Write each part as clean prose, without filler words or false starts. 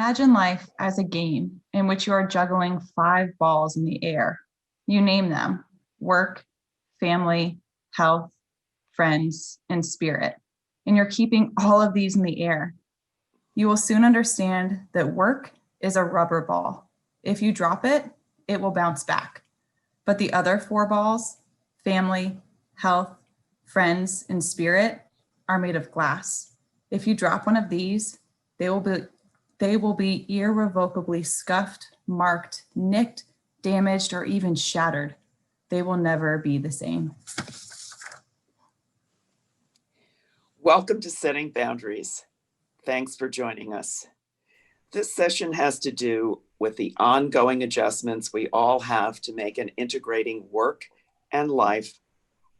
Imagine life as a game in which you are juggling 5 balls in the air. You name them: work, family, health, friends, and spirit. And you're keeping all of these in the air. You will soon understand that work is a rubber ball. If you drop it, it will bounce back. But the other 4 balls, family, health, friends, and spirit, are made of glass. If you drop one of these, they will be irrevocably scuffed, marked, nicked, damaged, or even shattered. They will never be the same. Welcome to Setting Boundaries. Thanks for joining us. This session has to do with the ongoing adjustments we all have to make in integrating work and life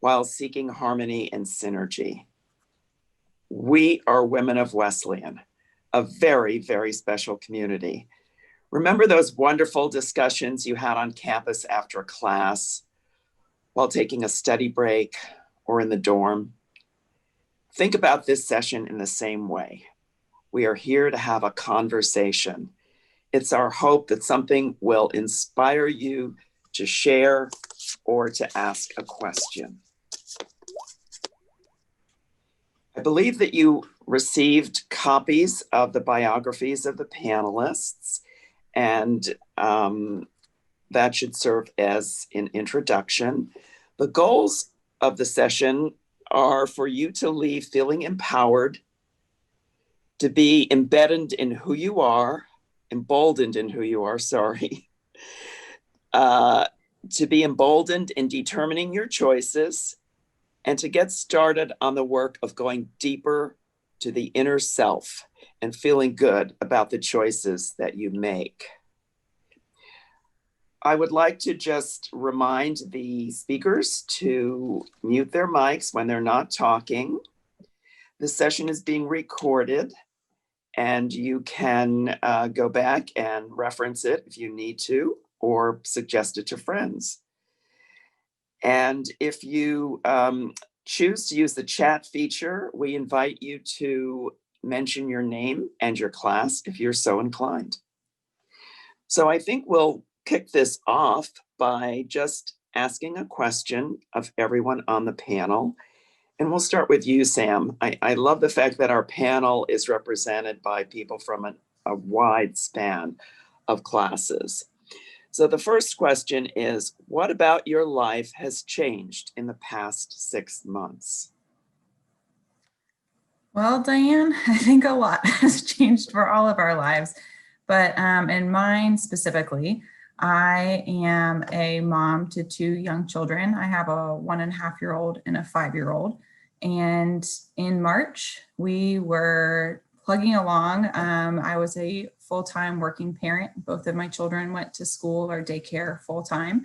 while seeking harmony and synergy. We are Women of Wesleyan, a very, very special community. Remember those wonderful discussions you had on campus after a class, while taking a study break, or in the dorm? Think about this session in the same way. We are here to have a conversation. It's our hope that something will inspire you to share or to ask a question. I believe that you received copies of the biographies of the panelists, and that should serve as an introduction. The goals of the session are for you to leave feeling empowered, to be emboldened in who you are, to be emboldened in determining your choices, and to get started on the work of going deeper to the inner self and feeling good about the choices that you make. I would like to just remind the speakers to mute their mics when they're not talking. The session is being recorded, and you can go back and reference it if you need to, or suggest it to friends. And if you choose to use the chat feature, we invite you to mention your name and your class if you're so inclined. So I think we'll kick this off by just asking a question of everyone on the panel. And we'll start with you, Sam. I love the fact that our panel is represented by people from a wide span of classes. So the first question is, what about your life has changed in the past 6 months? Well, Diane, I think a lot has changed for all of our lives, but in mine specifically, I am a mom to 2 young children. I have a 1.5-year-old and a 5-year-old. And in March, we were plugging along. I was a full-time working parent. Both of my children went to school or daycare full-time.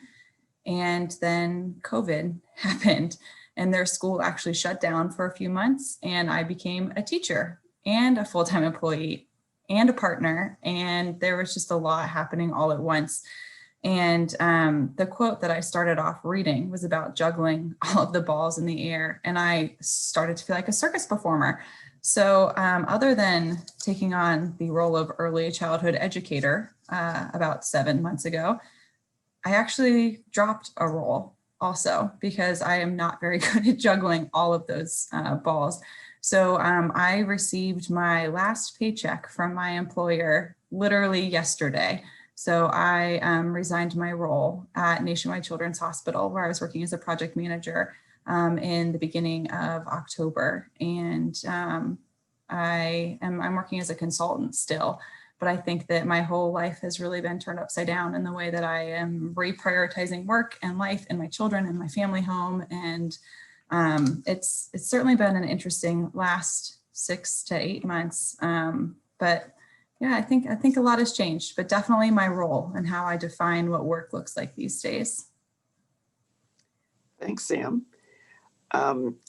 And then COVID happened, and their school actually shut down for a few months. And I became a teacher and a full-time employee and a partner. And there was just a lot happening all at once. And the quote that I started off reading was about juggling all of the balls in the air. And I started to feel like a circus performer. So other than taking on the role of early childhood educator about 7 months ago, I actually dropped a role also because I am not very good at juggling all of those balls. So I received my last paycheck from my employer literally yesterday. So I resigned my role at Nationwide Children's Hospital, where I was working as a project manager in the beginning of October. And I'm working as a consultant still, but I think that my whole life has really been turned upside down in the way that I am reprioritizing work and life and my children and my family home. And it's certainly been an interesting last 6 to 8 months. But yeah, I think a lot has changed, but definitely my role and how I define what work looks like these days. Thanks, Sam.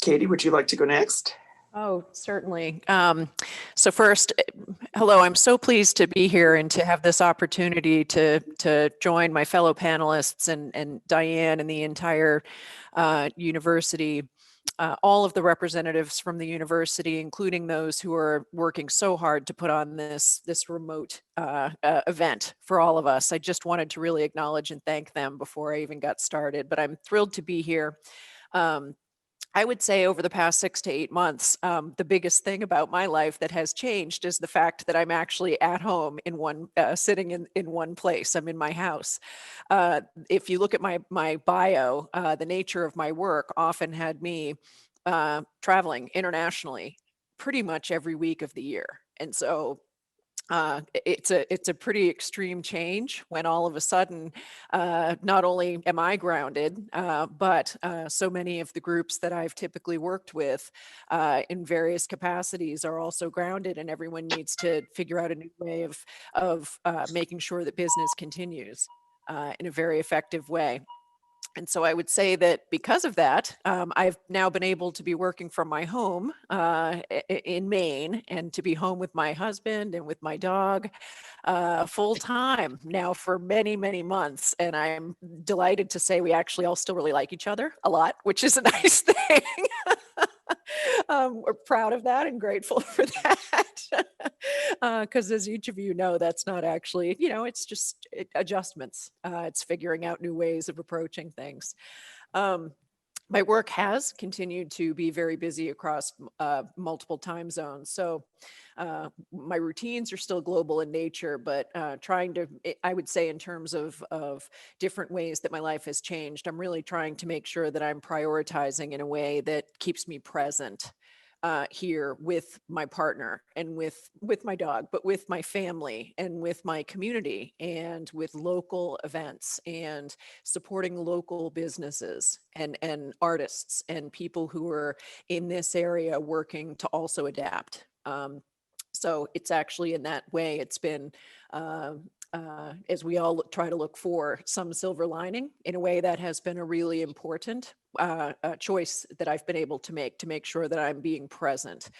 Catie, would you like to go next? Oh, certainly. So first, hello, I'm so pleased to be here and to have this opportunity to join my fellow panelists and Diane and the entire university all of the representatives from the university, including those who are working so hard to put on this remote event for all of us. I just wanted to really acknowledge and thank them before I even got started, but I'm thrilled to be here. I would say over the past 6 to 8 months, the biggest thing about my life that has changed is the fact that I'm actually at home in one, sitting in one place. I'm in my house. If you look at my bio, the nature of my work often had me traveling internationally pretty much every week of the year. And so it's a pretty extreme change when all of a sudden, not only am I grounded, but so many of the groups that I've typically worked with in various capacities are also grounded, and everyone needs to figure out a new way of making sure that business continues in a very effective way. And so I would say that because of that, I've now been able to be working from my home in Maine, and to be home with my husband and with my dog full time now for many, many months. And I'm delighted to say we actually all still really like each other a lot, which is a nice thing. We're proud of that and grateful for that. Because as each of you know, that's not actually, it's just adjustments. It's figuring out new ways of approaching things. My work has continued to be very busy across multiple time zones. So my routines are still global in nature, but trying to, I would say in terms of different ways that my life has changed, I'm really trying to make sure that I'm prioritizing in a way that keeps me present here with my partner and with my dog, but with my family and with my community and with local events and supporting local businesses and artists and people who are in this area working to also adapt. So it's actually in that way, it's been, as we all try to look for some silver lining, in a way that has been a really important choice that I've been able to make sure that I'm being present.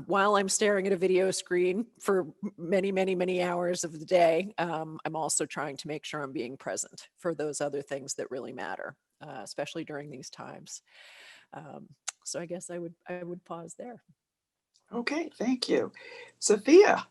While I'm staring at a video screen for many, many, many hours of the day, I'm also trying to make sure I'm being present for those other things that really matter, especially during these times. So I guess I would pause there. Okay, thank you. Sophia.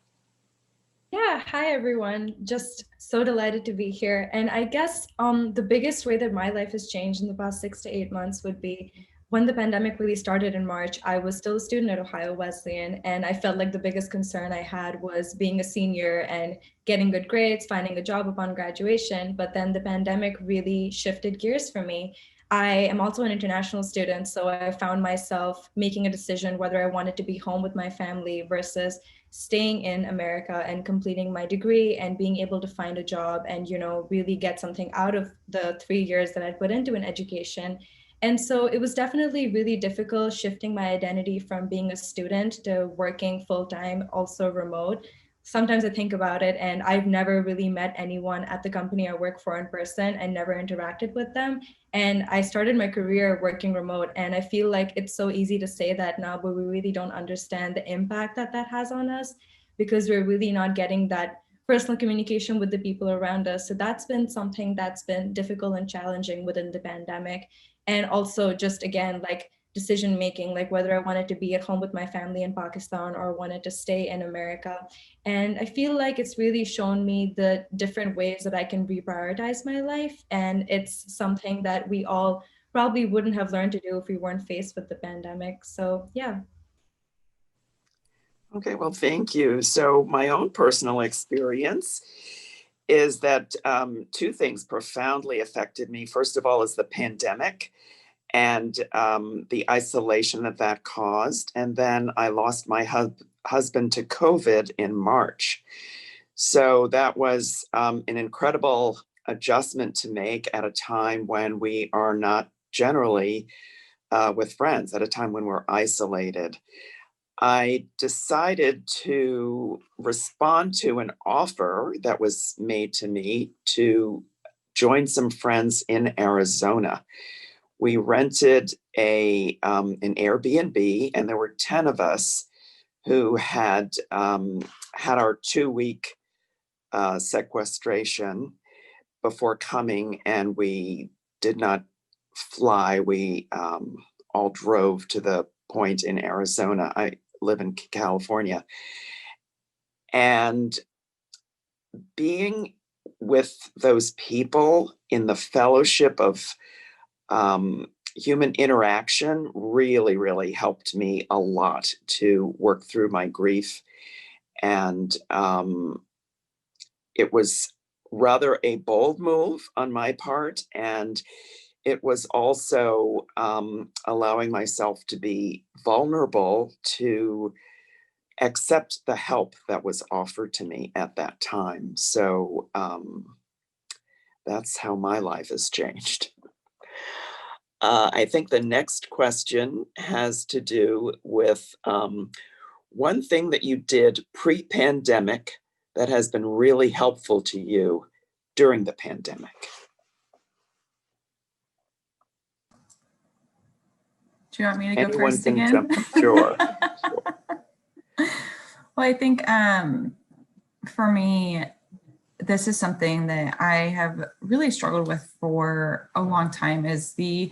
Yeah, hi everyone. Just so delighted to be here. And I guess the biggest way that my life has changed in the past 6 to 8 months would be when the pandemic really started in March. I was still a student at Ohio Wesleyan, and I felt like the biggest concern I had was being a senior and getting good grades, finding a job upon graduation. But then the pandemic really shifted gears for me. I am also an international student, so I found myself making a decision whether I wanted to be home with my family versus staying in America and completing my degree and being able to find a job and, really get something out of the 3 years that I put into an education. And so it was definitely really difficult shifting my identity from being a student to working full-time, also remote. Sometimes I think about it, and I've never really met anyone at the company I work for in person and never interacted with them. And I started my career working remote, and I feel like it's so easy to say that now, but we really don't understand the impact that that has on us, because we're really not getting that personal communication with the people around us. So that's been something that's been difficult and challenging within the pandemic. And also just, again, like decision making, like whether I wanted to be at home with my family in Pakistan or wanted to stay in America. And I feel like it's really shown me the different ways that I can reprioritize my life. And it's something that we all probably wouldn't have learned to do if we weren't faced with the pandemic. So yeah. Okay, well, thank you. So my own personal experience is that two things profoundly affected me. First of all is the pandemic and the isolation that caused. And then I lost my husband to COVID in March. So that was an incredible adjustment to make at a time when we are not generally with friends, at a time when we're isolated. I decided to respond to an offer that was made to me to join some friends in Arizona. We rented an Airbnb, and there were 10 of us who had had our 2-week sequestration before coming, and we did not fly. We all drove to the point in Arizona. I live in California. And being with those people in the fellowship of human interaction really, really helped me a lot to work through my grief. And it was rather a bold move on my part. And it was also allowing myself to be vulnerable to accept the help that was offered to me at that time. So that's how my life has changed. I think the next question has to do with one thing that you did pre-pandemic that has been really helpful to you during the pandemic. Do you want me to go Anyone first can again? jump. Sure. Well, I think for me, this is something that I have really struggled with for a long time, is the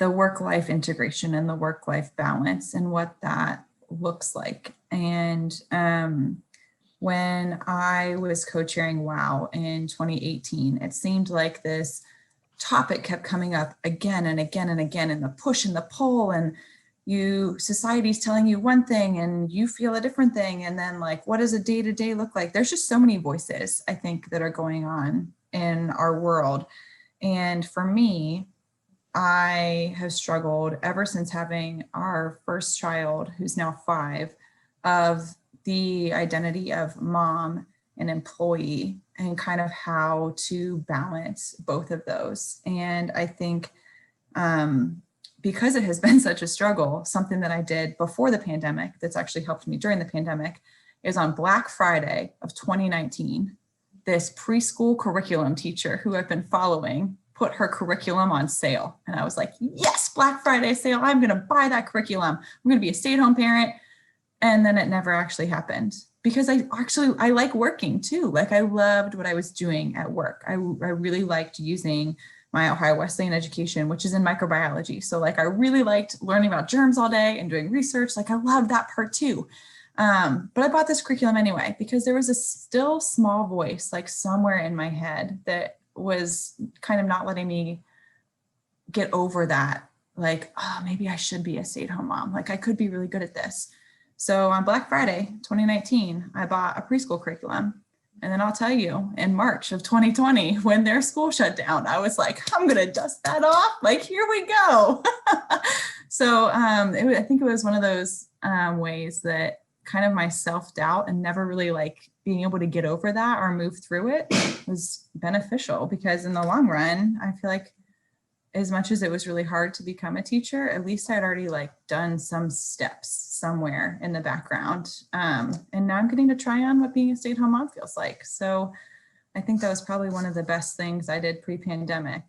work-life integration and the work-life balance and what that looks like. And when I was co-chairing WOW in 2018, it seemed like this topic kept coming up again and again and again, and the push and the pull, and society's telling you one thing and you feel a different thing. And then, like, what does a day-to-day look like? There's just so many voices, I think, that are going on in our world. And for me, I have struggled ever since having our first child, who's now 5, of the identity of mom and employee, and kind of how to balance both of those. And I think because it has been such a struggle, something that I did before the pandemic that's actually helped me during the pandemic is on Black Friday of 2019, this preschool curriculum teacher who I've been following put her curriculum on sale. And I was like, yes, Black Friday sale. I'm going to buy that curriculum. I'm going to be a stay-at-home parent. And then it never actually happened, because I like working too. Like, I loved what I was doing at work. I really liked using my Ohio Wesleyan education, which is in microbiology. So like, I really liked learning about germs all day and doing research. Like, I loved that part too. But I bought this curriculum anyway, because there was a still small voice, like somewhere in my head, that was kind of not letting me get over that. Like, oh, maybe I should be a stay-at-home mom. Like, I could be really good at this. So on Black Friday, 2019, I bought a preschool curriculum. And then I'll tell you, in March of 2020, when their school shut down, I was like, I'm going to dust that off. Like, here we go. So I think it was one of those ways that kind of my self-doubt and never really like being able to get over that or move through it was beneficial, because in the long run, I feel like as much as it was really hard to become a teacher, at least I'd already like done some steps somewhere in the background. And now I'm getting to try on what being a stay-at-home mom feels like. So I think that was probably one of the best things I did pre-pandemic.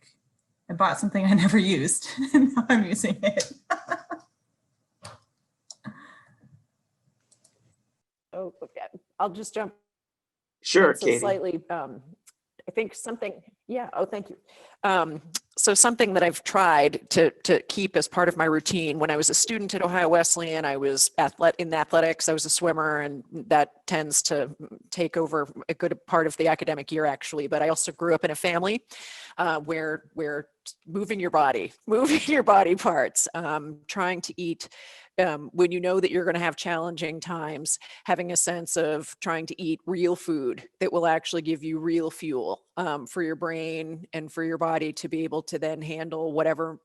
I bought something I never used and now I'm using it. Oh, okay. I'll just jump. Sure, So Catie. slightly, I think something, yeah, oh, thank you. So something that I've tried to keep as part of my routine. When I was a student at Ohio Wesleyan, I was in athletics, I was a swimmer, and that tends to take over a good part of the academic year, actually. But I also grew up in a family where moving your body parts, trying to eat, when you know that you're going to have challenging times, having a sense of trying to eat real food that will actually give you real fuel for your brain and for your body to be able to then handle whatever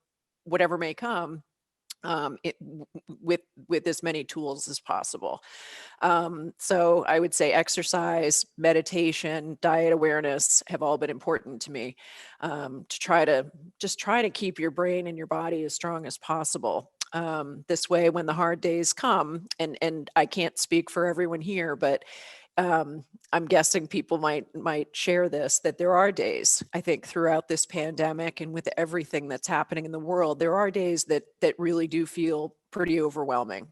may come with as many tools as possible. So I would say exercise, meditation, diet awareness have all been important to me, to try to keep your brain and your body as strong as possible. This way, when the hard days come, and I can't speak for everyone here, but I'm guessing people might share this, that there are days, I think, throughout this pandemic and with everything that's happening in the world, there are days that really do feel pretty overwhelming.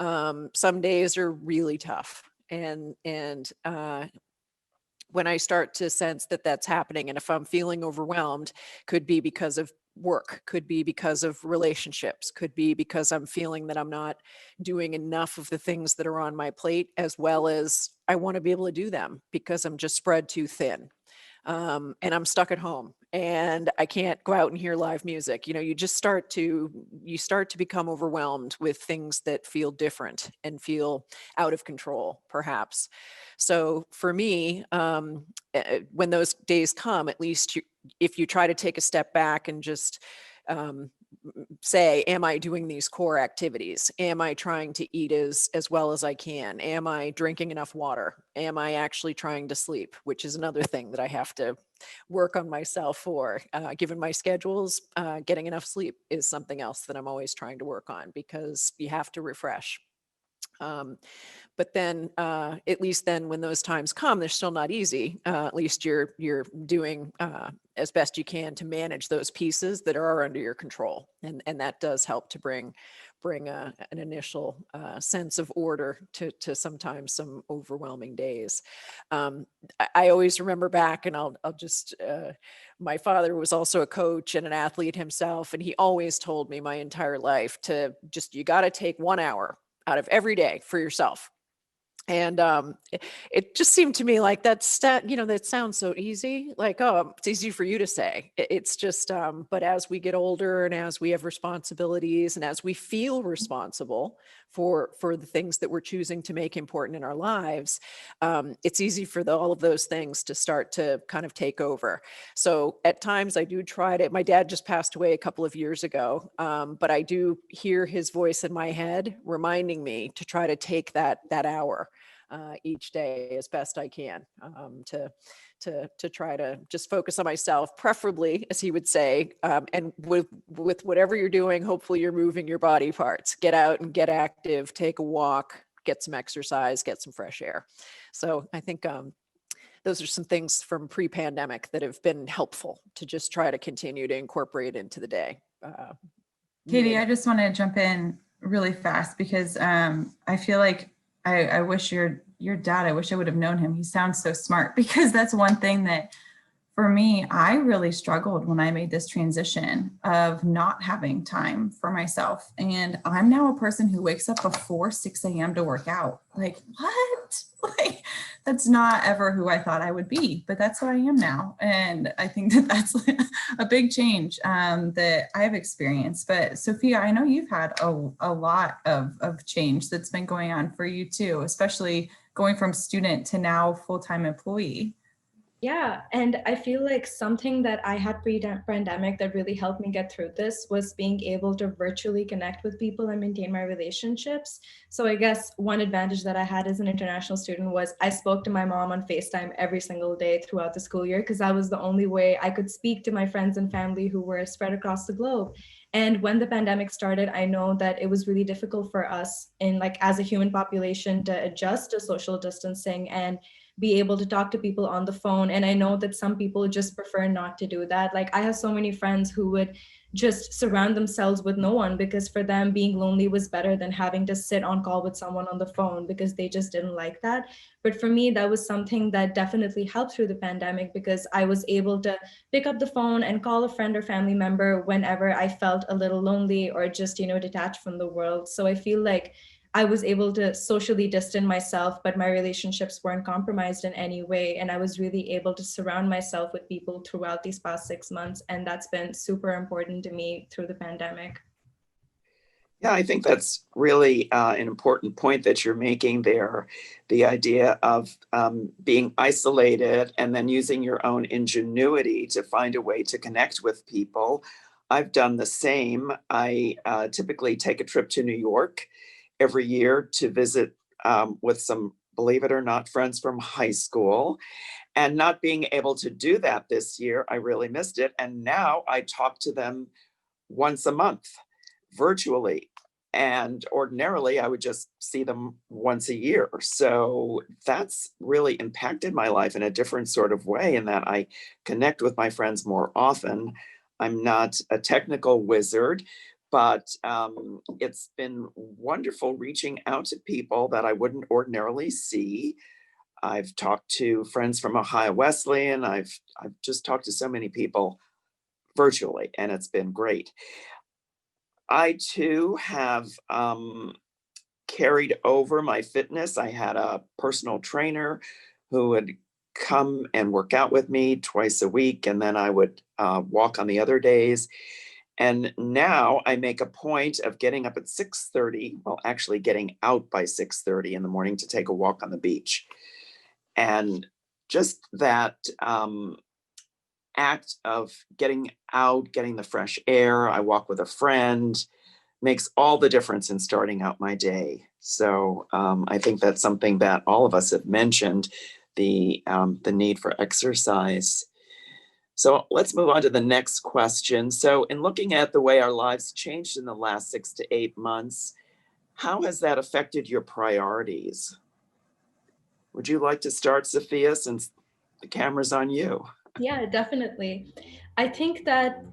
Some days are really tough, and when I start to sense that that's happening, and if I'm feeling overwhelmed, could be because of work, could be because of relationships, could be because I'm feeling that I'm not doing enough of the things that are on my plate, as well as I want to be able to do them because I'm just spread too thin. And I'm stuck at home and I can't go out and hear live music. You know, you start to become overwhelmed with things that feel different and feel out of control, perhaps. So for me, when those days come, at least if you try to take a step back and just um, say, am I doing these core activities? Am I trying to eat as well as I can? Am I drinking enough water? Am I actually trying to sleep? Which is another thing that I have to work on myself for. Given my schedules, getting enough sleep is something else that I'm always trying to work on because you have to refresh. But then at least then when those times come, they're still not easy. At least you're doing as best you can to manage those pieces that are under your control. And that does help to bring an initial sense of order to sometimes some overwhelming days. I always remember back, and I'll just, my father was also a coach and an athlete himself, and he always told me my entire life to just, you got to take 1 hour out of every day for yourself. And it just seemed to me like that sounds so easy, like, oh, it's easy for you to say. It's just, but as we get older and as we have responsibilities and as we feel responsible for the things that we're choosing to make important in our lives, it's easy for all of those things to start to kind of take over. So at times I do try to, my dad just passed away a couple of years ago, but I do hear his voice in my head reminding me to try to take that hour each day as best I can, to try to just focus on myself, preferably, as he would say, and with whatever you're doing, hopefully you're moving your body parts. Get out and get active, take a walk, get some exercise, get some fresh air. So I think those are some things from pre-pandemic that have been helpful to just try to continue to incorporate into the day. Catie, I just want to jump in really fast because I feel like I wish your dad, I wish I would have known him. He sounds so smart, because that's one thing that for me, I really struggled when I made this transition of not having time for myself. And I'm now a person who wakes up before 6 a.m. to work out. Like, what? Like, that's not ever who I thought I would be, but that's who I am now. And I think that that's a big change that I've experienced. But Sophia, I know you've had a lot of change that's been going on for you too, especially going from student to now full-time employee. Yeah, and I feel like something that I had pre-pandemic that really helped me get through this was being able to virtually connect with people and maintain my relationships. So I guess one advantage that I had as an international student was I spoke to my mom on FaceTime every single day throughout the school year, because that was the only way I could speak to my friends and family who were spread across the globe. And when the pandemic started, I know that it was really difficult for us as a human population to adjust to social distancing and be able to talk to people on the phone. And I know that some people just prefer not to do that. Like, I have so many friends who would just surround themselves with no one, because for them being lonely was better than having to sit on call with someone on the phone, because they just didn't like that. But for me, that was something that definitely helped through the pandemic, because I was able to pick up the phone and call a friend or family member whenever I felt a little lonely or just, detached from the world. So I feel like I was able to socially distance myself, but my relationships weren't compromised in any way. And I was really able to surround myself with people throughout these past 6 months. And that's been super important to me through the pandemic. Yeah, I think that's really an important point that you're making there. The idea of being isolated and then using your own ingenuity to find a way to connect with people. I've done the same. I typically take a trip to New York every year to visit with some, believe it or not, friends from high school. And not being able to do that this year, I really missed it. And now I talk to them once a month virtually. And ordinarily, I would just see them once a year. So that's really impacted my life in a different sort of way, in that I connect with my friends more often. I'm not a technical wizard, but it's been wonderful reaching out to people that I wouldn't ordinarily see. I've talked to friends from Ohio Wesleyan. I've just talked to so many people virtually, and it's been great. I too have carried over my fitness. I had a personal trainer who would come and work out with me twice a week, and then I would walk on the other days. And now I make a point of getting up at 6:30, well, actually getting out by 6:30 in the morning to take a walk on the beach. And just that act of getting out, getting the fresh air, I walk with a friend, makes all the difference in starting out my day. So I think that's something that all of us have mentioned, the need for exercise. So let's move on to the next question. So in looking at the way our lives changed in the last 6 to 8 months, how has that affected your priorities? Would you like to start, Sophia, since the camera's on you? Yeah, definitely. I think that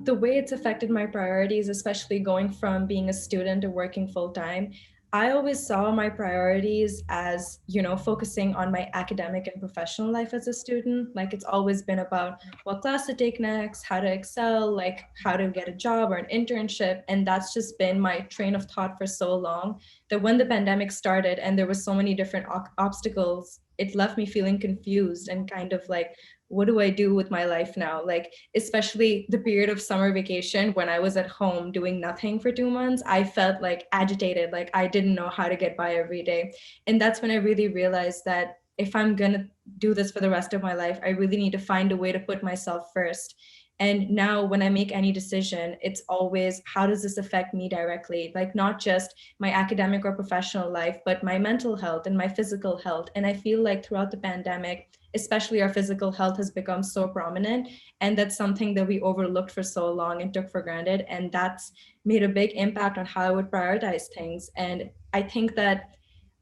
the way it's affected my priorities, especially going from being a student to working full time, I always saw my priorities as, focusing on my academic and professional life as a student. Like it's always been about what class to take next, how to excel, like how to get a job or an internship. And that's just been my train of thought for so long that when the pandemic started and there were so many different obstacles, it left me feeling confused and kind of like, what do I do with my life now? Like, especially the period of summer vacation when I was at home doing nothing for 2 months, I felt like agitated, like I didn't know how to get by every day. And that's when I really realized that if I'm gonna do this for the rest of my life, I really need to find a way to put myself first. And now when I make any decision, it's always, how does this affect me directly? Like not just my academic or professional life, but my mental health and my physical health. And I feel like throughout the pandemic, especially our physical health has become so prominent. And that's something that we overlooked for so long and took for granted. And that's made a big impact on how I would prioritize things. And I think that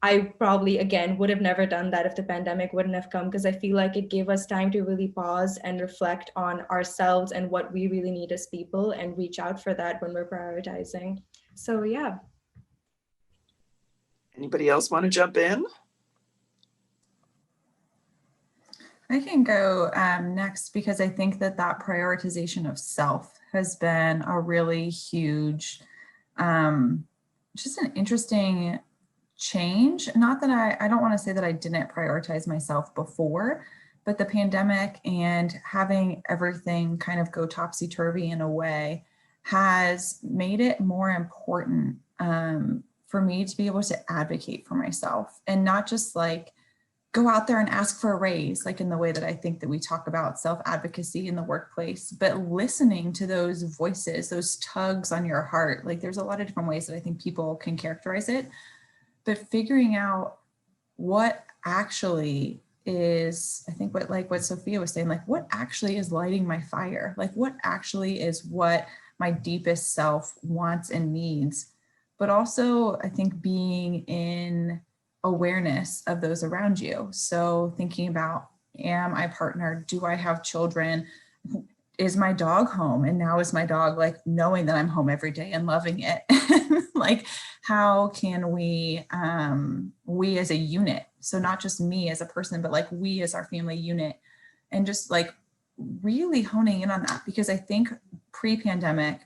I probably, again, would have never done that if the pandemic wouldn't have come, because I feel like it gave us time to really pause and reflect on ourselves and what we really need as people and reach out for that when we're prioritizing. So yeah. Anybody else want to jump in? I can go next because I think that prioritization of self has been a really huge, just an interesting change. Not that I don't want to say that I didn't prioritize myself before, but the pandemic and having everything kind of go topsy-turvy in a way has made it more important for me to be able to advocate for myself and not just like go out there and ask for a raise, like in the way that I think that we talk about self-advocacy in the workplace, but listening to those voices, those tugs on your heart. Like there's a lot of different ways that I think people can characterize it, but figuring out what actually is, I think what Sophia was saying, like what actually is lighting my fire? Like what actually is what my deepest self wants and needs, but also I think being in awareness of those around you. So thinking about, am I partnered? Do I have children? Is my dog home? And now is my dog like knowing that I'm home every day and loving it? Like, how can we as a unit, so not just me as a person, but like we as our family unit, and just like really honing in on that, because I think pre-pandemic,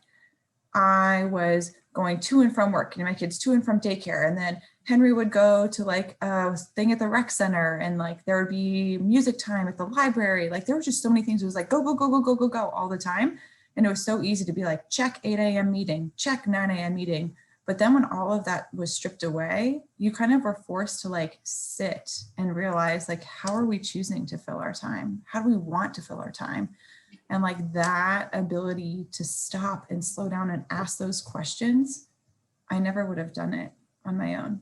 I was going to and from work, my kids to and from daycare. And then Henry would go to like a thing at the rec center, and like there would be music time at the library. Like there were just so many things. It was like go, go, go, go, go, go, go all the time. And it was so easy to be like, check 8 a.m. meeting, check 9 a.m. meeting. But then when all of that was stripped away, you kind of were forced to like sit and realize like, how are we choosing to fill our time? How do we want to fill our time? And like that ability to stop and slow down and ask those questions, I never would have done it on my own,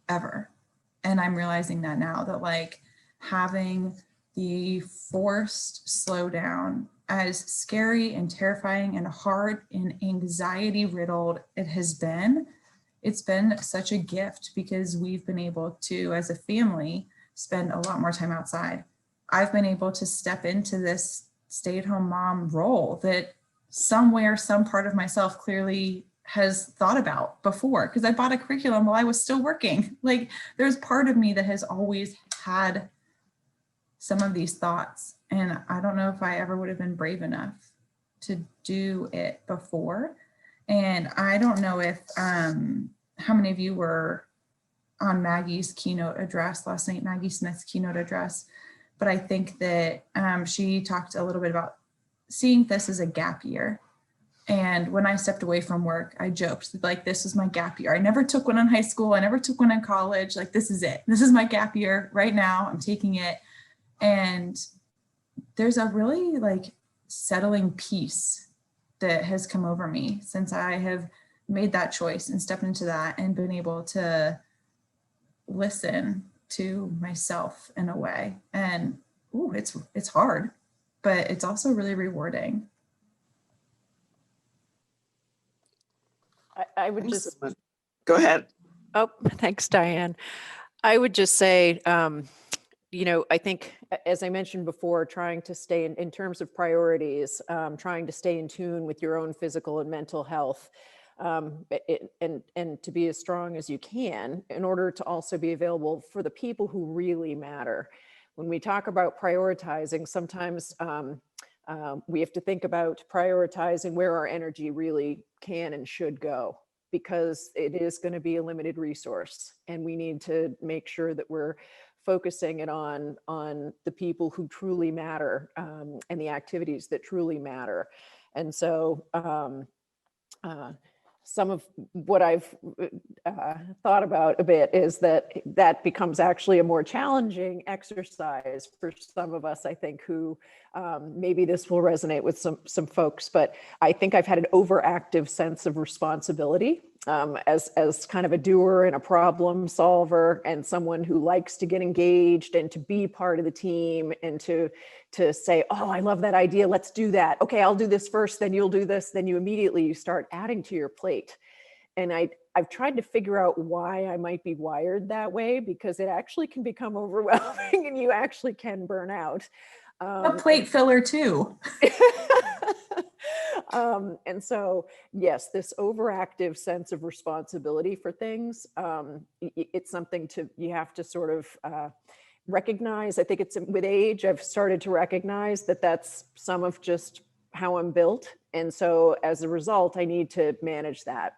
ever. And I'm realizing that now, that like having the forced slowdown, as scary and terrifying and hard and anxiety riddled it has been, it's been such a gift because we've been able to, as a family, spend a lot more time outside. I've been able to step into this stay-at-home mom role that somewhere, some part of myself clearly has thought about before, because I bought a curriculum while I was still working. Like there's part of me that has always had some of these thoughts, and I don't know if I ever would have been brave enough to do it before. And I don't know if how many of you were on Maggie's keynote address last night, Maggie Smith's keynote address, but I think that she talked a little bit about seeing this as a gap year. And when I stepped away from work, I joked like, this is my gap year. I never took one in high school. I never took one in college. Like, this is it. This is my gap year right now. I'm taking it. And there's a really like settling peace that has come over me since I have made that choice and stepped into that and been able to listen to myself in a way. And ooh, it's hard, but it's also really rewarding. I would just go ahead. Oh, thanks, Diane. I would just say, you know, I think, as I mentioned before, trying to stay in terms of priorities, trying to stay in tune with your own physical and mental health, and to be as strong as you can in order to also be available for the people who really matter. When we talk about prioritizing, sometimes we have to think about prioritizing where our energy really can and should go, because it is going to be a limited resource, and we need to make sure that we're focusing it on the people who truly matter, and the activities that truly matter. And so some of what I've thought about a bit is that becomes actually a more challenging exercise for some of us, I think, who maybe this will resonate with some folks, but I think I've had an overactive sense of responsibility as kind of a doer and a problem solver, and someone who likes to get engaged and to be part of the team, and to say, oh, I love that idea, let's do that. Okay, I'll do this first, then you'll do this. Then you start adding to your plate. And I've tried to figure out why I might be wired that way, because it actually can become overwhelming and you actually can burn out. A plate filler too. And so, yes, this overactive sense of responsibility for things, it's something you have to sort of recognize. I think it's with age, I've started to recognize that that's some of just how I'm built. And so as a result, I need to manage that.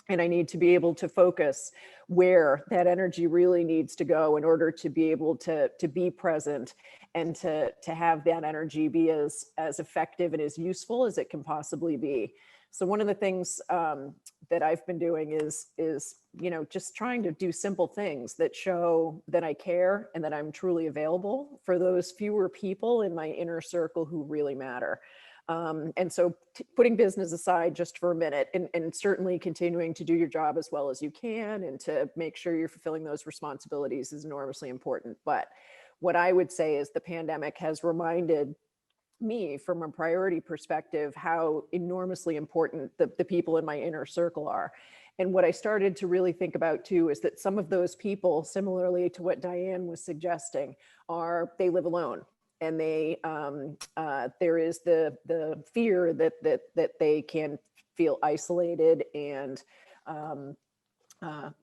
And I need to be able to focus where that energy really needs to go in order to be able to be present, and to have that energy be as effective and as useful as it can possibly be. So one of the things that I've been doing is, you know, just trying to do simple things that show that I care and that I'm truly available for those fewer people in my inner circle who really matter. And so putting business aside just for a minute, and certainly continuing to do your job as well as you can, and to make sure you're fulfilling those responsibilities is enormously important. But what I would say is the pandemic has reminded me, from a priority perspective, how enormously important the people in my inner circle are. And what I started to really think about too is that some of those people, similarly to what Diane was suggesting, they live alone. And there is the fear that they can feel isolated, and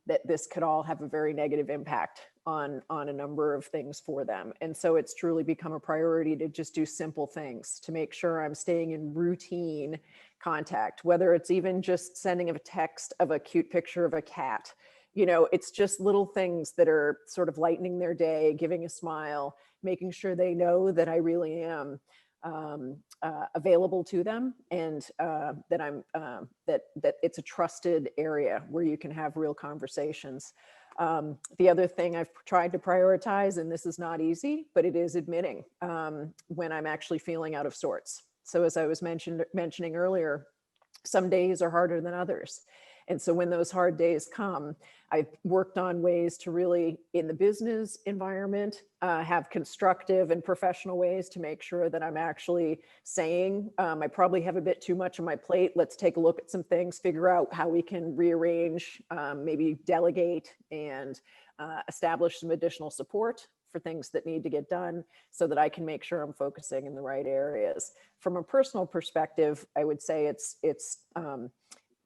that this could all have a very negative impact on a number of things for them. And so it's truly become a priority to just do simple things to make sure I'm staying in routine contact, whether it's even just sending a text of a cute picture of a cat. You know, it's just little things that are sort of lightening their day, giving a smile, making sure they know that I really am available to them, and that it's a trusted area where you can have real conversations. The other thing I've tried to prioritize, and this is not easy, but it is admitting when I'm actually feeling out of sorts. So as I was mentioning earlier, some days are harder than others. And so when those hard days come, I've worked on ways to really, in the business environment, have constructive and professional ways to make sure that I'm actually saying, I probably have a bit too much on my plate. Let's take a look at some things, figure out how we can rearrange, maybe delegate, and establish some additional support for things that need to get done, so that I can make sure I'm focusing in the right areas. From a personal perspective, I would say it's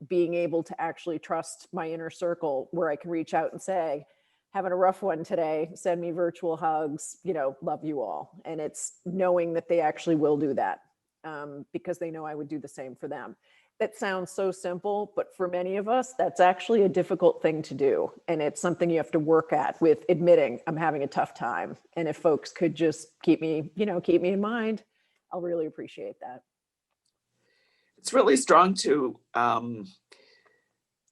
being able to actually trust my inner circle, where I can reach out and say, having a rough one today, send me virtual hugs, love you all. And it's knowing that they actually will do that because they know I would do the same for them. That sounds so simple, but for many of us, that's actually a difficult thing to do. And it's something you have to work at with admitting I'm having a tough time. And if folks could just keep me in mind, I'll really appreciate that. It's really strong to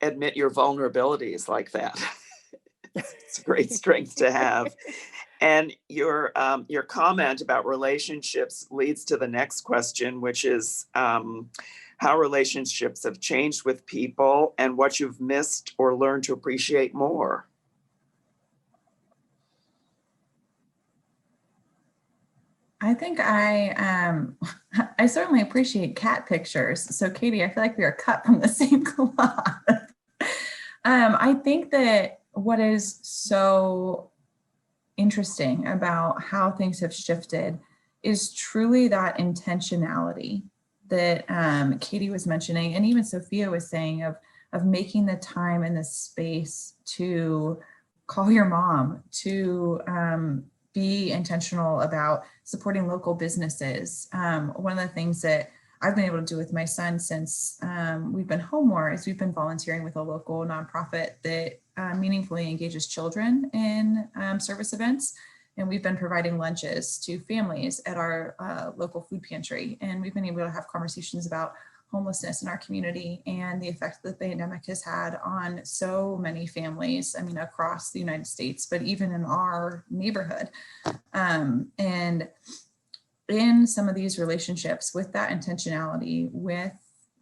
admit your vulnerabilities like that. It's a great strength to have. And your comment about relationships leads to the next question, which is how relationships have changed with people and what you've missed or learned to appreciate more. I think I certainly appreciate cat pictures. So Catie, I feel like we are cut from the same cloth. I think that what is so interesting about how things have shifted is truly that intentionality that Catie was mentioning, and even Sophia was saying of making the time and the space to call your mom, to be intentional about supporting local businesses. One of the things that I've been able to do with my son since we've been home more is we've been volunteering with a local nonprofit that meaningfully engages children in service events. And we've been providing lunches to families at our local food pantry. And we've been able to have conversations about homelessness in our community and the effect that the pandemic has had on so many families, I mean, across the United States, but even in our neighborhood. And in some of these relationships, with that intentionality, with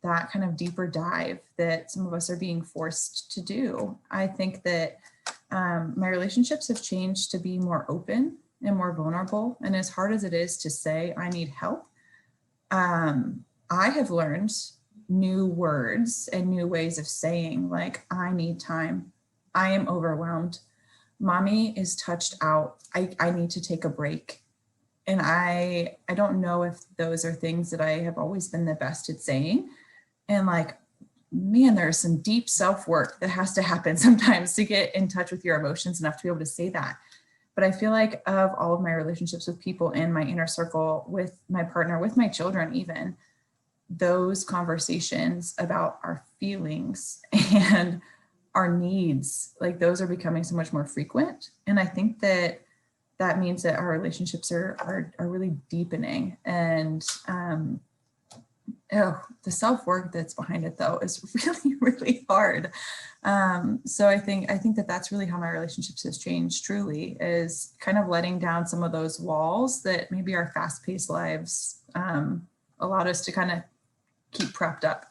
that kind of deeper dive that some of us are being forced to do, I think that my relationships have changed to be more open and more vulnerable. And as hard as it is to say, I need help, I have learned new words and new ways of saying, like, I need time. I am overwhelmed. Mommy is touched out. I need to take a break. And I don't know if those are things that I have always been the best at saying. And like, man, there's some deep self-work that has to happen sometimes to get in touch with your emotions enough to be able to say that. But I feel like of all of my relationships with people in my inner circle, with my partner, with my children even, those conversations about our feelings and our needs, like those are becoming so much more frequent. And I think that that means that our relationships are really deepening. And the self-work that's behind it though is really, really hard. So I think that that's really how my relationships has changed, truly, is kind of letting down some of those walls that maybe our fast-paced lives allowed us to kind of keep propped up.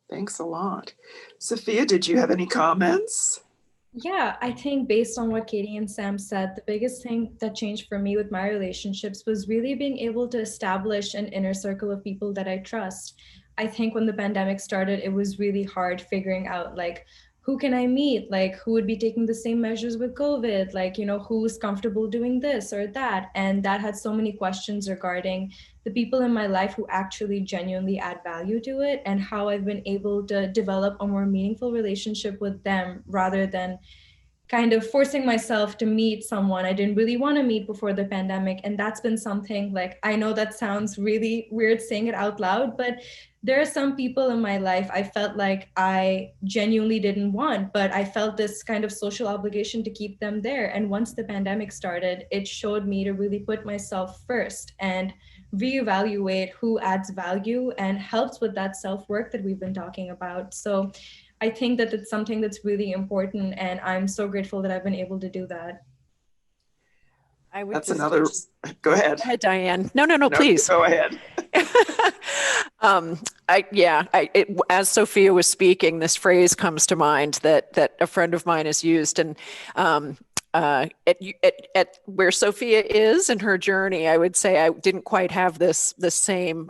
Thanks a lot. Sophia, did you have any comments? Yeah, I think based on what Catie and Sam said, the biggest thing that changed for me with my relationships was really being able to establish an inner circle of people that I trust. I think when the pandemic started, it was really hard figuring out, like, who can I meet? Like, who would be taking the same measures with COVID? Like, who's comfortable doing this or that? And that had so many questions regarding the people in my life who actually genuinely add value to it, and how I've been able to develop a more meaningful relationship with them rather than kind of forcing myself to meet someone I didn't really want to meet before the pandemic. And that's been something, like, I know that sounds really weird saying it out loud, but there are some people in my life I felt like I genuinely didn't want, but I felt this kind of social obligation to keep them there. And once the pandemic started, it showed me to really put myself first and reevaluate who adds value and helps with that self-work that we've been talking about. So I think that it's something that's really important, and I'm so grateful that I've been able to do that. That's another, go ahead. Go ahead, Diane. No, please. Go ahead. As Sophia was speaking, this phrase comes to mind that a friend of mine has used, and at where Sophia is in her journey, I would say I didn't quite have the same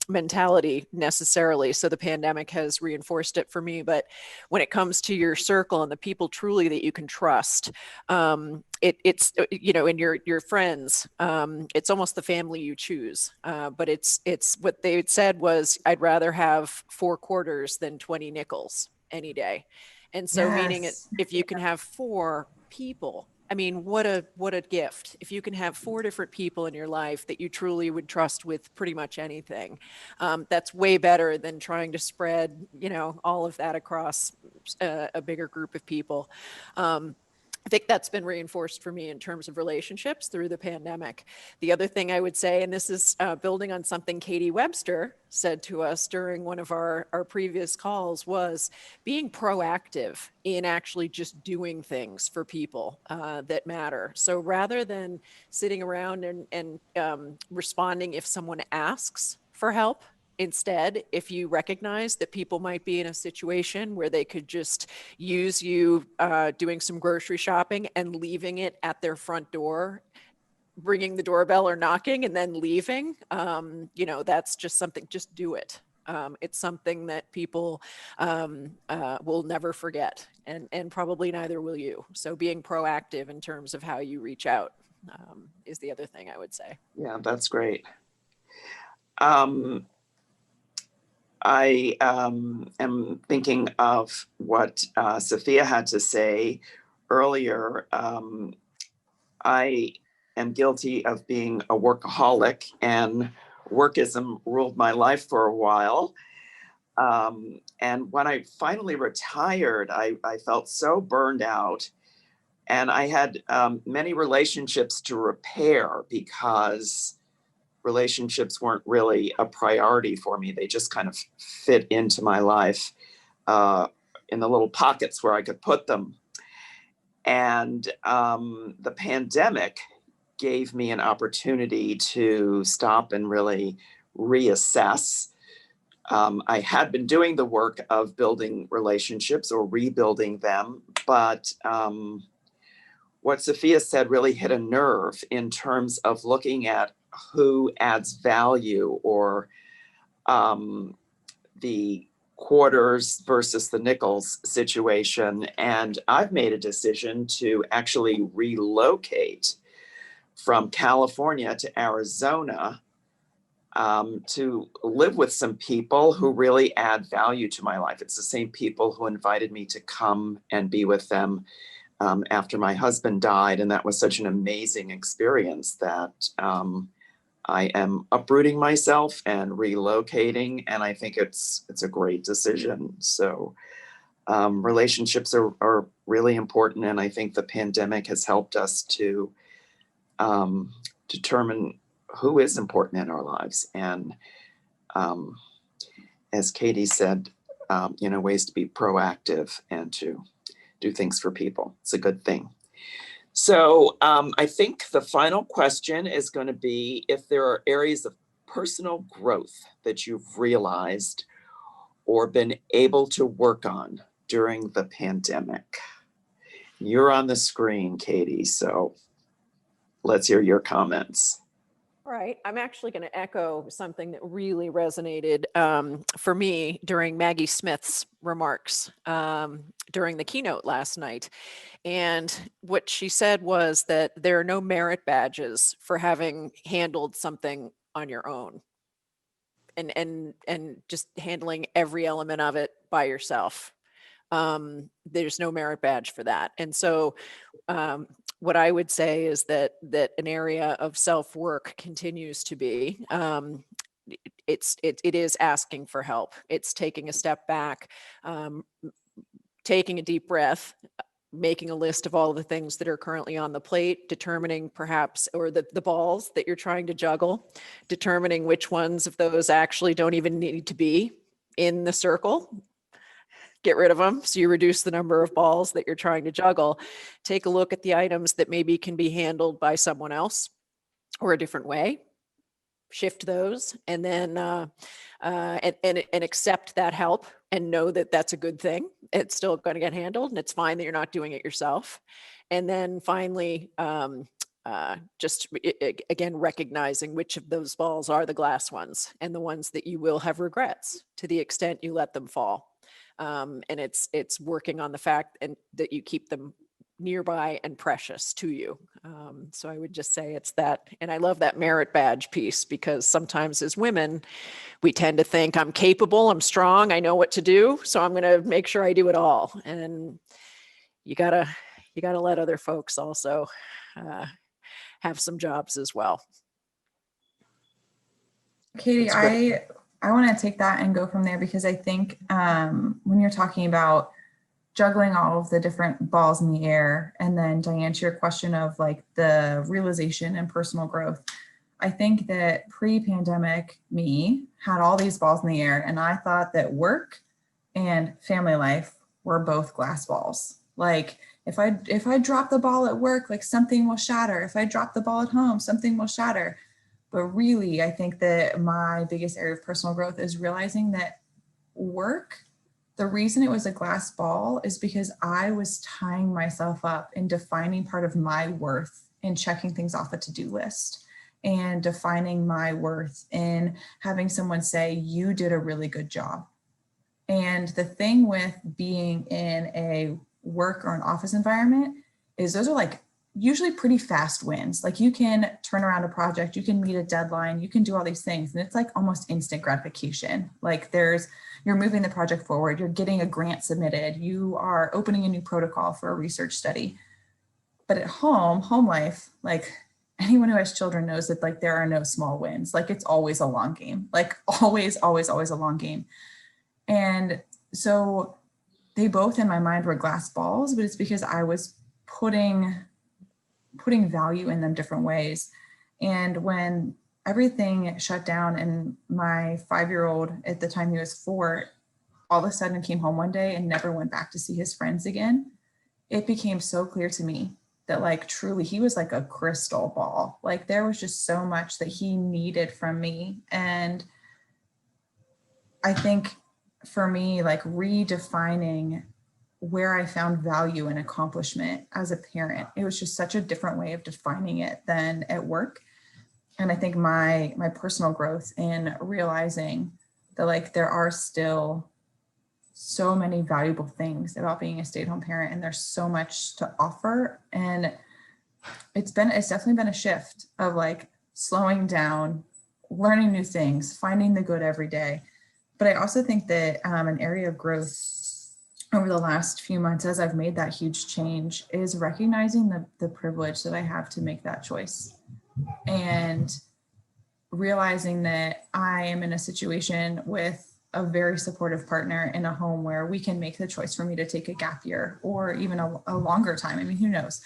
mentality necessarily. So the pandemic has reinforced it for me. But when it comes to your circle and the people truly that you can trust, it's in your friends, it's almost the family you choose. But it's what they said was, I'd rather have 4 quarters than 20 nickels any day. And so meaning it, Yes. if you can have 4 people, I mean, what a gift. If you can have 4 different people in your life that you truly would trust with pretty much anything, that's way better than trying to spread, all of that across a bigger group of people. I think that's been reinforced for me in terms of relationships through the pandemic. The other thing I would say, and this is building on something Katie Webster said to us during one of our previous calls, was being proactive in actually just doing things for people that matter. So rather than sitting around and responding if someone asks for help, instead, if you recognize that people might be in a situation where they could just use you doing some grocery shopping and leaving it at their front door, ringing the doorbell or knocking and then leaving, that's just something, just do it. It's something that people will never forget, and probably neither will you. So being proactive in terms of how you reach out is the other thing I would say. Yeah, that's great. I am thinking of what Sophia had to say earlier. I am guilty of being a workaholic, and workism ruled my life for a while. And when I finally retired, I felt so burned out. And I had many relationships to repair because relationships weren't really a priority for me. They just kind of fit into my life in the little pockets where I could put them. And the pandemic gave me an opportunity to stop and really reassess. I had been doing the work of building relationships or rebuilding them, but what Sophia said really hit a nerve in terms of looking at who adds value, or the quarters versus the nickels situation. And I've made a decision to actually relocate from California to Arizona to live with some people who really add value to my life. It's the same people who invited me to come and be with them after my husband died. And that was such an amazing experience that I am uprooting myself and relocating, and I think it's a great decision. So relationships are really important, and I think the pandemic has helped us to determine who is important in our lives. And as Katie said, ways to be proactive and to do things for people. It's a good thing. So I think the final question is going to be if there are areas of personal growth that you've realized or been able to work on during the pandemic. You're on the screen, Katie, so let's hear your comments. All right. I'm actually going to echo something that really resonated for me during Maggie Smith's remarks during the keynote last night. And what she said was that there are no merit badges for having handled something on your own and just handling every element of it by yourself. There's no merit badge for that. And so what I would say is that an area of self-work continues to be it is asking for help. It's taking a step back, taking a deep breath, making a list of all the things that are currently on the plate, determining perhaps, or the balls that you're trying to juggle, determining which ones of those actually don't even need to be in the circle. Get rid of them. So you reduce the number of balls that you're trying to juggle. Take a look at the items that maybe can be handled by someone else or a different way. Shift those, and then and accept that help, and know that that's a good thing. It's still going to get handled, and it's fine that you're not doing it yourself. And then finally, just again, recognizing which of those balls are the glass ones and the ones that you will have regrets to the extent you let them fall. And it's working on the fact and that you keep them nearby and precious to you. So I would just say it's that. And I love that merit badge piece, because sometimes as women, we tend to think I'm capable, I'm strong, I know what to do, so I'm going to make sure I do it all. And you gotta let other folks also have some jobs as well. Catie, I want to take that and go from there, because I think when you're talking about juggling all of the different balls in the air, and then Diane, to your question of like the realization and personal growth, I think that pre-pandemic me had all these balls in the air, and I thought that work and family life were both glass balls. Like if I drop the ball at work, like something will shatter. If I drop the ball at home, something will shatter. But really, I think that my biggest area of personal growth is realizing that work, the reason it was a glass ball is because I was tying myself up in defining part of my worth in checking things off a to-do list, and defining my worth in having someone say, you did a really good job. And the thing with being in a work or an office environment is those are like usually pretty fast wins. Like you can turn around a project, you can meet a deadline, you can do all these things. And it's like almost instant gratification. Like you're moving the project forward, you're getting a grant submitted, you are opening a new protocol for a research study. But at home life, like anyone who has children knows that like there are no small wins. Like it's always a long game, like always a long game. And so they both in my mind were glass balls, but it's because I was putting value in them different ways. And when everything shut down and my 5-year-old, at the time he was 4, all of a sudden came home one day and never went back to see his friends again, it became so clear to me that like truly he was like a crystal ball. Like there was just so much that he needed from me. And I think for me, like redefining where I found value and accomplishment as a parent, it was just such a different way of defining it than at work. And I think my personal growth in realizing that like there are still so many valuable things about being a stay-at-home parent, and there's so much to offer. And it's definitely been a shift of like slowing down, learning new things, finding the good every day. But I also think that an area of growth over the last few months, as I've made that huge change, is recognizing the privilege that I have to make that choice, and realizing that I am in a situation with a very supportive partner in a home where we can make the choice for me to take a gap year or even a longer time. I mean, who knows?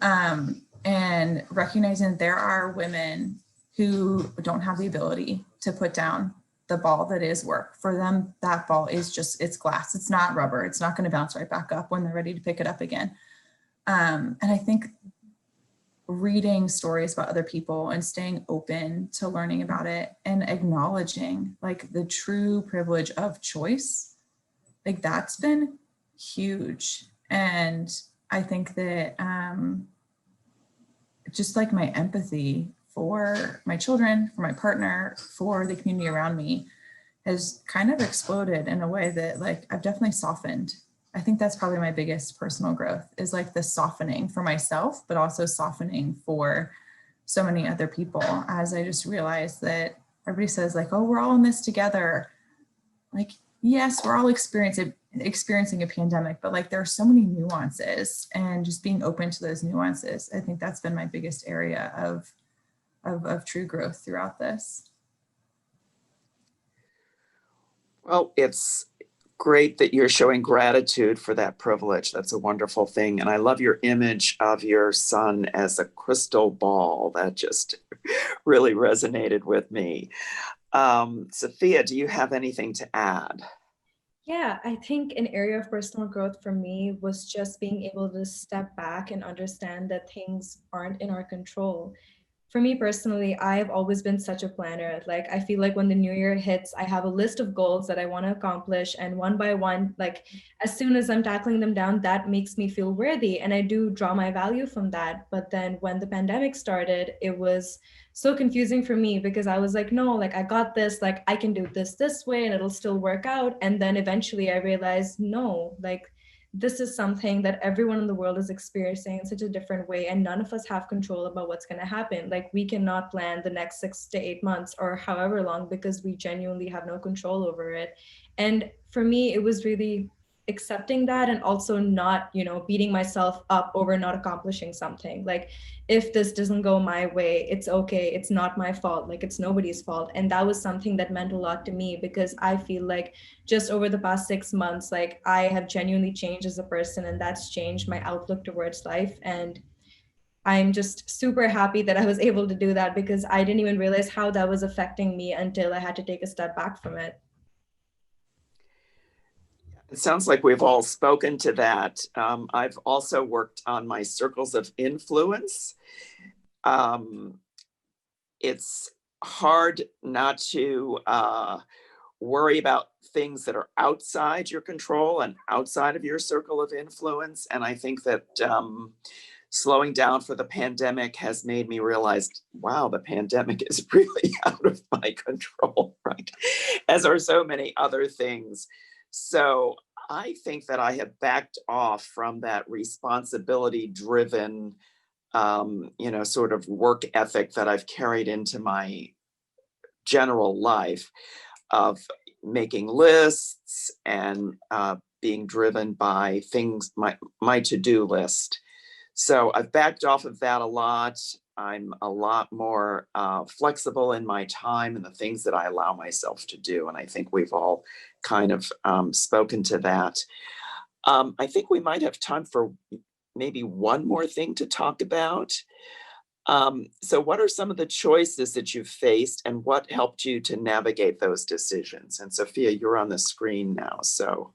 And recognizing that there are women who don't have the ability to put down the ball that is work. For them, that ball is just, it's glass. It's not rubber. It's not going to bounce right back up when they're ready to pick it up again. And I think reading stories about other people and staying open to learning about it and acknowledging like the true privilege of choice, like that's been huge. And I think that just like my empathy for my children, for my partner, for the community around me has kind of exploded in a way that like I've definitely softened. I think that's probably my biggest personal growth is like the softening for myself, but also softening for so many other people, as I just realized that everybody says like, oh, we're all in this together. Like, yes, we're all experiencing a pandemic, but like there are so many nuances, and just being open to those nuances. I think that's been my biggest area of true growth throughout this. Well, it's great that you're showing gratitude for that privilege. That's a wonderful thing. And I love your image of your son as a crystal ball. That just really resonated with me. Sophia, do you have anything to add? Yeah, I think an area of personal growth for me was just being able to step back and understand that things aren't in our control. For me personally, I've always been such a planner. Like, I feel like when the new year hits, I have a list of goals that I want to accomplish. And one by one, like as soon as I'm tackling them down, that makes me feel worthy. And I do draw my value from that. But then when the pandemic started, it was so confusing for me because I was like, no, like I got this, like I can do this way and it'll still work out. And then eventually I realized, no, like this is something that everyone in the world is experiencing in such a different way, and none of us have control about what's going to happen. Like, we cannot plan the next 6 to 8 months or however long, because we genuinely have no control over it. And for me, it was really accepting that, and also not, you know, beating myself up over not accomplishing something. Like, if this doesn't go my way, it's okay, it's not my fault, like it's nobody's fault. And that was something that meant a lot to me, because I feel like just over the past 6 months, like, I have genuinely changed as a person, and that's changed my outlook towards life. And I'm just super happy that I was able to do that, because I didn't even realize how that was affecting me until I had to take a step back from it. It sounds like we've all spoken to that. I've also worked on my circles of influence. It's hard not to worry about things that are outside your control and outside of your circle of influence. And I think that slowing down for the pandemic has made me realize, wow, the pandemic is really out of my control, right? As are so many other things. So I think that I have backed off from that responsibility-driven, sort of work ethic that I've carried into my general life of making lists and being driven by things, my to-do list. So I've backed off of that a lot. I'm a lot more flexible in my time and the things that I allow myself to do. And I think we've all kind of spoken to that. I think we might have time for maybe one more thing to talk about. So what are some of the choices that you've faced, and what helped you to navigate those decisions? And Sophia, you're on the screen now, so.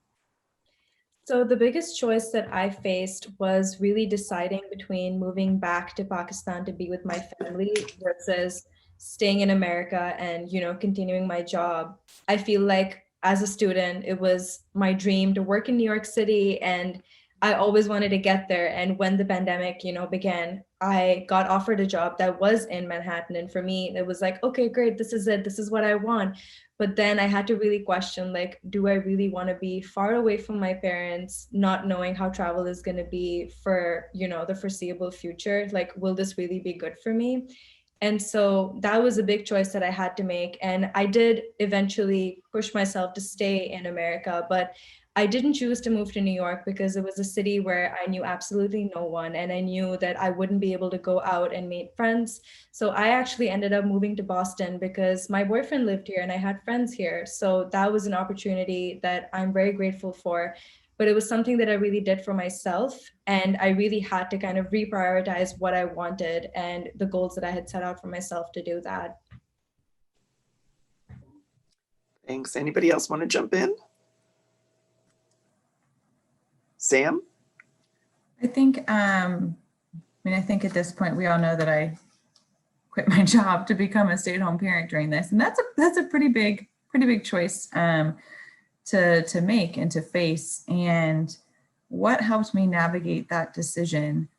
So the biggest choice that I faced was really deciding between moving back to Pakistan to be with my family versus staying in America and, you know, continuing my job. I feel like as a student, it was my dream to work in New York City, and I always wanted to get there. And when the pandemic, you know, began, I got offered a job that was in Manhattan. And for me, it was like, okay, great, this is it. This is what I want. But then I had to really question, like, do I really want to be far away from my parents, not knowing how travel is going to be for, you know, the foreseeable future? Like, will this really be good for me? And so that was a big choice that I had to make. And I did eventually push myself to stay in America, but I didn't choose to move to New York because it was a city where I knew absolutely no one, and I knew that I wouldn't be able to go out and meet friends. So I actually ended up moving to Boston because my boyfriend lived here and I had friends here. So that was an opportunity that I'm very grateful for. But it was something that I really did for myself, and I really had to kind of reprioritize what I wanted and the goals that I had set out for myself to do that. Thanks. Anybody else want to jump in? Sam? I think, I think at this point, we all know that I quit my job to become a stay-at-home parent during this. And that's a pretty big choice to make and to face. And what helped me navigate that decision,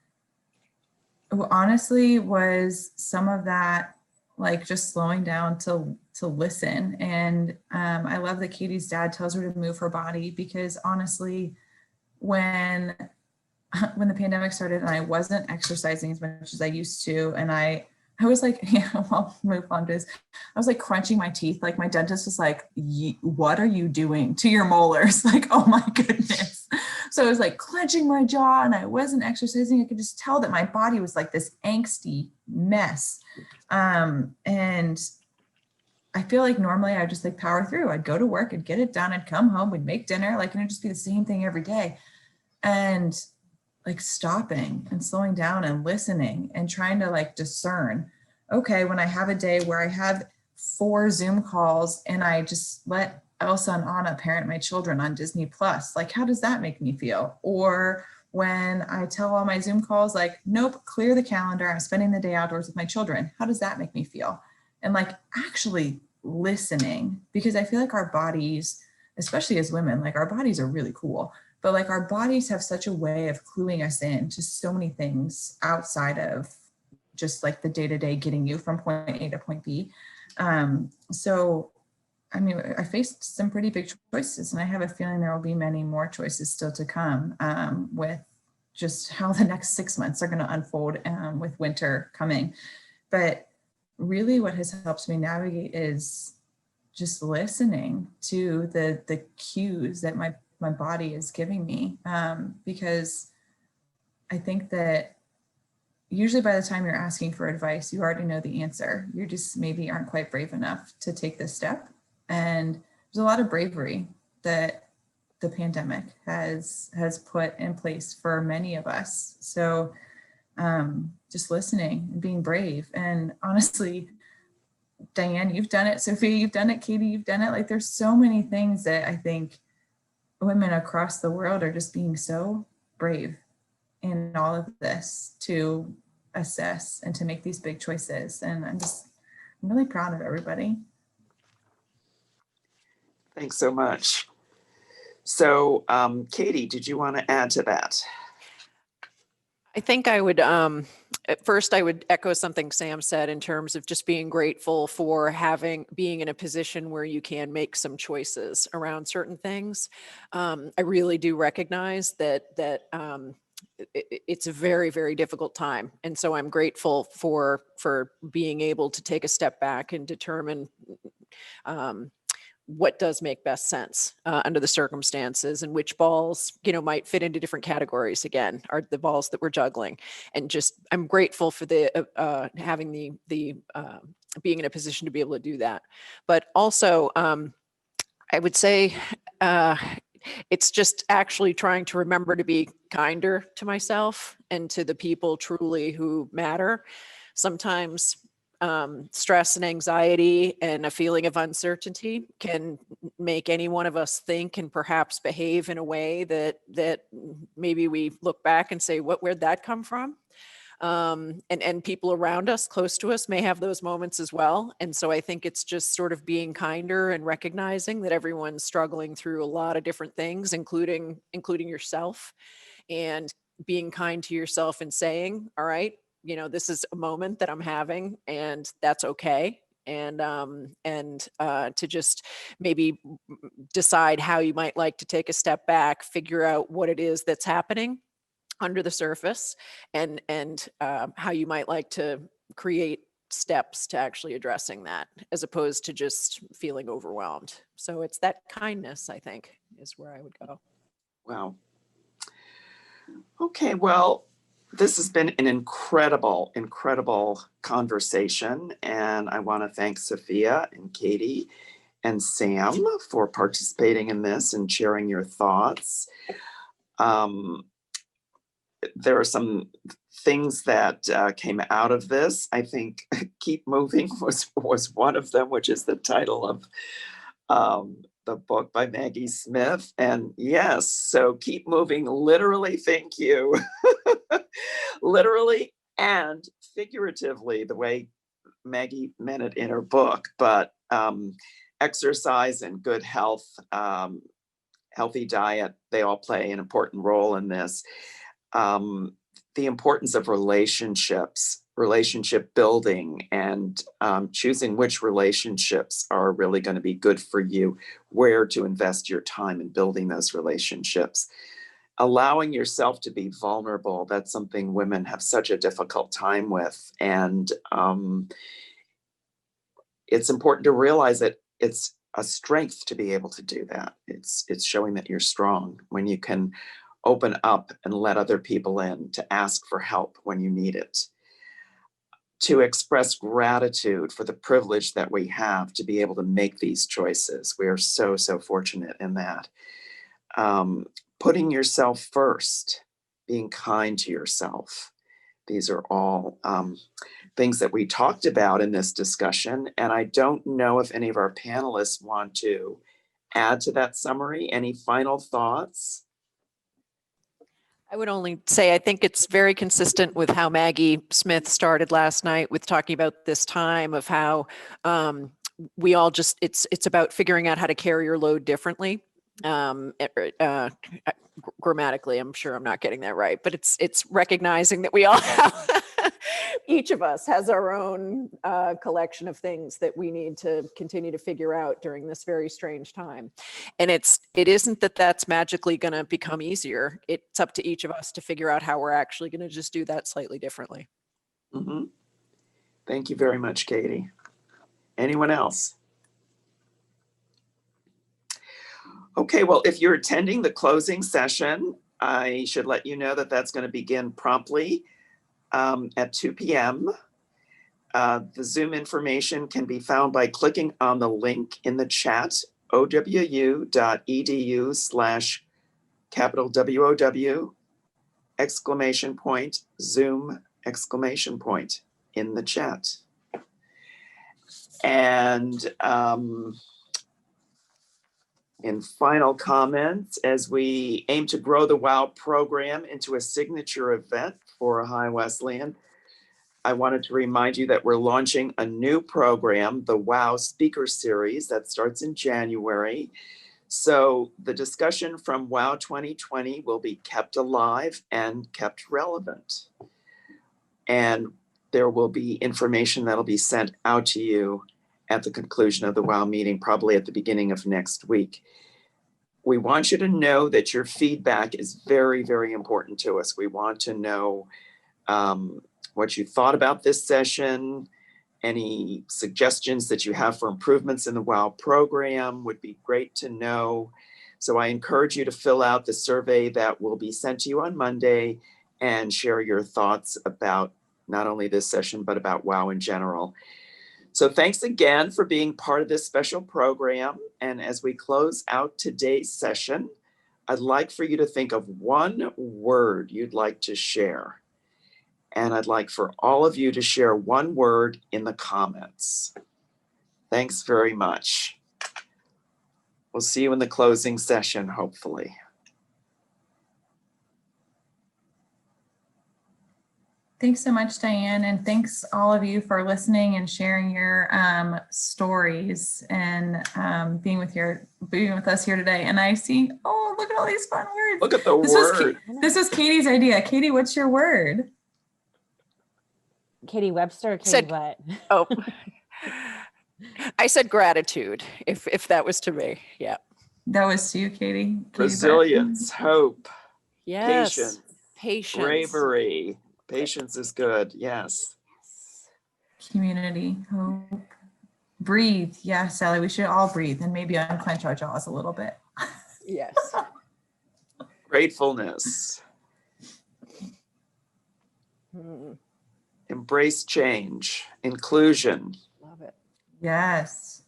honestly, was some of that, like just slowing down to listen. And I love that Catie's dad tells her to move her body, because honestly, when the pandemic started and I wasn't exercising as much as I used to, and I was like, yeah, I'll move on to this. I was like crunching my teeth. Like my dentist was like, what are you doing to your molars? Like, oh my goodness. So I was like clenching my jaw and I wasn't exercising. I could just tell that my body was like this angsty mess. And I feel like normally I'd just like power through. I'd go to work, I'd get it done, I'd come home, we'd make dinner, like, and it'd just be the same thing every day. And like stopping and slowing down and listening and trying to like discern, okay, when I have a day where I have 4 Zoom calls and I just let Elsa and Anna parent my children on Disney Plus, like, how does that make me feel? Or when I tell all my Zoom calls, like, nope, clear the calendar, I'm spending the day outdoors with my children, how does that make me feel? And like actually listening, because I feel like our bodies, especially as women, like our bodies are really cool, but like our bodies have such a way of cluing us in to so many things outside of just like the day-to-day getting you from point A to point B. So I mean, I faced some pretty big choices, and I have a feeling there will be many more choices still to come with just how the next 6 months are going to unfold with winter coming. But really what has helped me navigate is just listening to the cues that my body is giving me, because I think that usually by the time you're asking for advice, you already know the answer. You just maybe aren't quite brave enough to take this step. And there's a lot of bravery that the pandemic has put in place for many of us. So just listening and being brave. And honestly, Diane, you've done it. Sophia, you've done it. Catie, you've done it. Like, there's so many things that I think women across the world are just being so brave in all of this to assess and to make these big choices. And I'm really proud of everybody. Thanks so much. So, Catie, did you want to add to that? I think I would, at first I would echo something Sam said in terms of just being grateful for being in a position where you can make some choices around certain things. I really do recognize that it's a very, very difficult time. And so I'm grateful for being able to take a step back and determine what does make best sense under the circumstances, and which balls, might fit into different categories again, are the balls that we're juggling. And just, I'm grateful for the having the being in a position to be able to do that. But also, I would say it's just actually trying to remember to be kinder to myself and to the people truly who matter. Sometimes stress and anxiety and a feeling of uncertainty can make any one of us think and perhaps behave in a way that maybe we look back and say, where'd that come from? And people around us, close to us, may have those moments as well. And so I think it's just sort of being kinder and recognizing that everyone's struggling through a lot of different things, including yourself, and being kind to yourself and saying, all right, this is a moment that I'm having, and that's okay. And to just maybe decide how you might like to take a step back, figure out what it is that's happening under the surface, and how you might like to create steps to actually addressing that, as opposed to just feeling overwhelmed. So it's that kindness, I think, is where I would go. Wow. Okay, well, this has been an incredible, incredible conversation. And I want to thank Sophia and Catie and Sam for participating in this and sharing your thoughts. There are some things that came out of this. I think Keep Moving was one of them, which is the title of the book by Maggie Smith. And yes, so keep moving, literally, thank you. Literally and figuratively, the way Maggie meant it in her book, but exercise and good health, healthy diet, they all play an important role in this. The importance of relationships, relationship building, and choosing which relationships are really going to be good for you, where to invest your time in building those relationships. Allowing yourself to be vulnerable, that's something women have such a difficult time with. And it's important to realize that it's a strength to be able to do that. It's showing that you're strong when you can open up and let other people in, to ask for help when you need it, to express gratitude for the privilege that we have to be able to make these choices. We are so, so fortunate in that. Putting yourself first, being kind to yourself. These are all things that we talked about in this discussion. And I don't know if any of our panelists want to add to that summary. Any final thoughts? I would only say I think it's very consistent with how Maggie Smith started last night with talking about this time of how we all just, it's about figuring out how to carry your load differently. Grammatically, I'm sure I'm not getting that right, but it's recognizing that we all have Each of us has our own collection of things that we need to continue to figure out during this very strange time. And it isn't that that's magically going to become easier. It's up to each of us to figure out how we're actually going to just do that slightly differently. Mm-hmm. Thank you very much, Catie. Anyone else? Okay, well, if you're attending the closing session, I should let you know that that's going to begin promptly at 2 p.m. The Zoom information can be found by clicking on the link in the chat, owu.edu/capital WOW exclamation point Zoom exclamation point in the chat. And in final comments, as we aim to grow the WOW program into a signature event for Ohio Wesleyan, I wanted to remind you that we're launching a new program, the WOW Speaker Series, that starts in January. So the discussion from WOW 2020 will be kept alive and kept relevant. And there will be information that'll be sent out to you at the conclusion of the WOW meeting, probably at the beginning of next week. We want you to know that your feedback is very, very important to us. We want to know what you thought about this session. Any suggestions that you have for improvements in the WOW program would be great to know. So I encourage you to fill out the survey that will be sent to you on Monday and share your thoughts about not only this session, but about WOW in general. So thanks again for being part of this special program. And as we close out today's session, I'd like for you to think of one word you'd like to share. And I'd like for all of you to share one word in the comments. Thanks very much. We'll see you in the closing session, hopefully. Thanks so much, Diane, and thanks all of you for listening and sharing your stories and being with us here today. And I see, oh, look at all these fun words. Look at the word. This was Katie's idea. Katie, what's your word? Catie Webster or Catie Butt? Oh, I said gratitude, if that was to me. Yeah. That was to you, Katie. Resilience, hope, Yes. patience, bravery. Patience is good. Yes. Community, hope, breathe. Yeah, Sally, we should all breathe and maybe unclench our jaws a little bit. Yes. Gratefulness. Embrace change. Inclusion. Love it. Yes.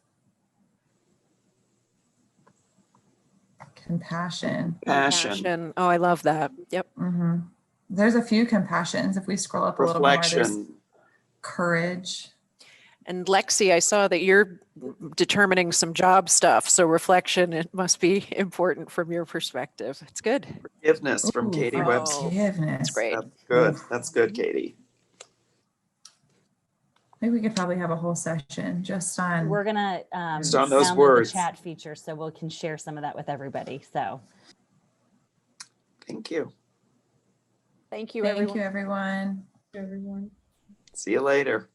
Compassion. Passion. Oh, I love that. Yep. Mm-hmm. There's a few compassions. If we scroll up a little more, there's Reflection. courage. And Lexi, I saw that you're determining some job stuff. So reflection, it must be important from your perspective. It's good. Forgiveness from Ooh, Catie Webster. forgiveness. That's great. That's good. Ooh. That's good, Katie. I think we could probably have a whole session just on. We're gonna Just on those download words. the chat feature so we can share some of that with everybody. So Thank you. Thank you, Thank everyone. you, everyone. Everyone. See you later.